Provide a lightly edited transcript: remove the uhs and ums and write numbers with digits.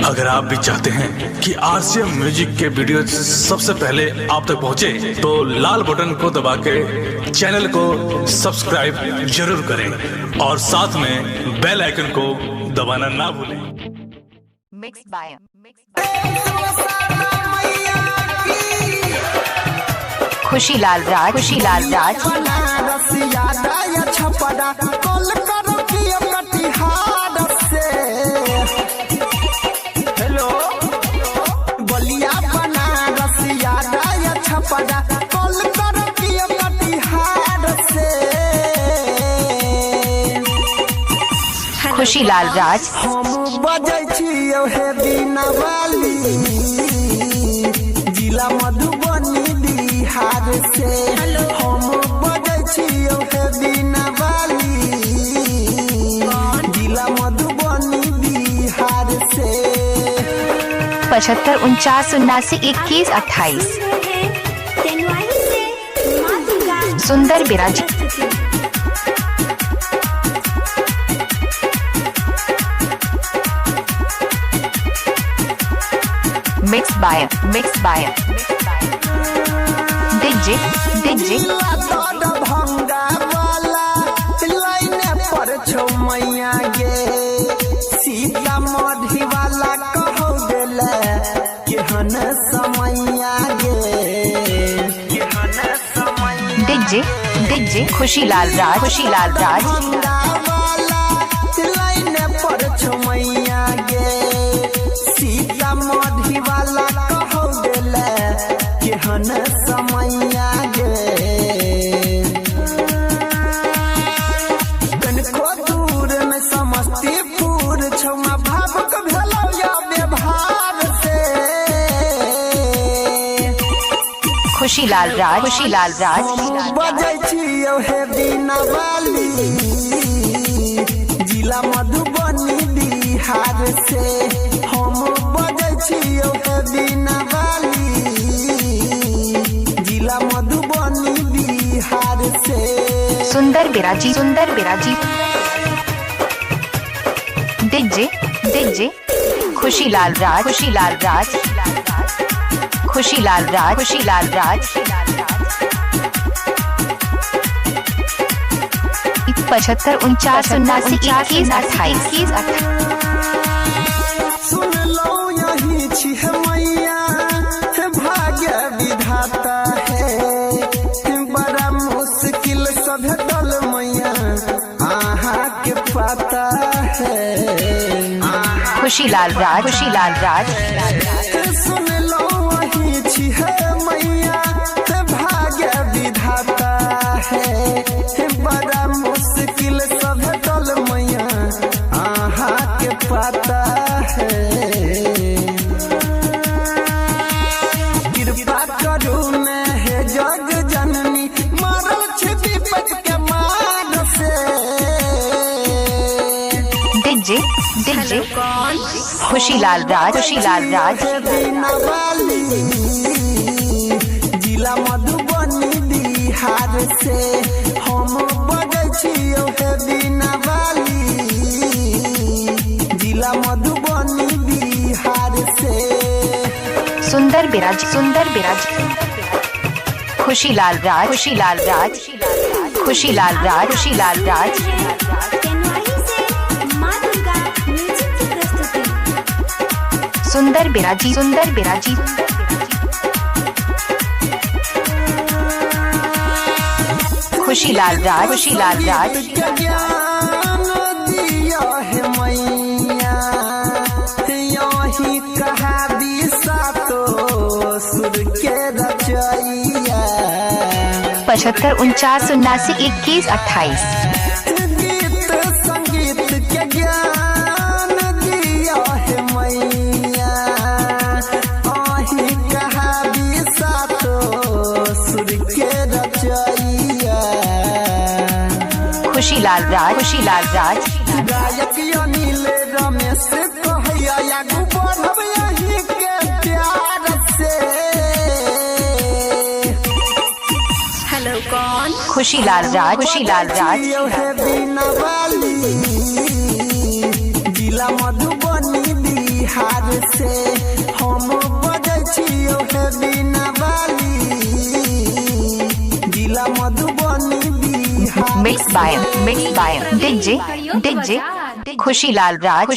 अगर आप भी चाहते हैं कि आरसीएम म्यूजिक के वीडियो सबसे पहले आप तक पहुंचे, तो लाल बटन को दबा के चैनल को सब्सक्राइब जरूर करें और साथ में बेल आइकन को दबाना ना भूलें। Mixed by Khushilal Raj. Hello Ballia Banaras यादा छपरा कॉल करो कि कटिहार से। खुशीलाल राज। हम बजै छियौ हे बिना वाली, जिला मधुबनी बिहार से। हम बजै छियौ हे बिना वाली, जिला मधुबनी बिहार से। 75 49 79 21 28 सुंदर बिराजी। मिक्स बाय डीजे भंगा वाला लाइन पर छौ मैया गे, सीतामढ़ी वाला कहो देले केहन समैया गे। डीजे खुशीलाल राज। भंगा वाला लाइन पर छौ मैया गे, सीतामढ़ी वाला कहो देले केहन समैया गे। कनको दूर में समस्तीपुर छौमा भावुक भेलौ या व्यवहार से। खुशीलाल राज। बजै छियौ हे बिना वाली, जिला मधुबनी बिहार से। हम बजै छियौ हे बिना वाली, जिला मधुबनी बिहार से। सुंदर बिराजी। डीजे खुशीलाल राज। 75 49 79 21 28 सुन लो यही छी मैया, भाग्य विधाता है। बड़ा मुश्किल से भेटल मैया, आहा के पता है। खुशीलाल राज। सुन लो वही छी मैया, भाग्य विधाता है। बड़ा मुश्किल से भेटल मैया, आहा के पता है। कृपा करू ने हे जग जननी, मारल छी विपत के मार से। डीजे खुशीलाल राज। बिना वाली, जिला मधुबनी बिहार से। हम बजै छियौ हे बिना वाली, जिला मधुबनी बिहार से। सुंदर बिराजी। खुशीलाल राज। सुंदर बिराजी। खुशीलाल राज। ज्ञान दिया है मैया, यही कहा दिशा तो सुर के रचैया। 75 49 79 21 28 गीत संगीत के ज्ञान दिया है मैया, यही कहा दिशा तो सुर के रचैया। खुशीलाल राज। गायक अनिल रमेश कहैया, आगू बढ़ब यही के प्यार से। खुशीलाल राज। बिना वाली, जिला मधुबनी बिहार से हम बजै छियो हे बिना वाली जिला Madhubani Bihar mix by DJ Khushilal Raj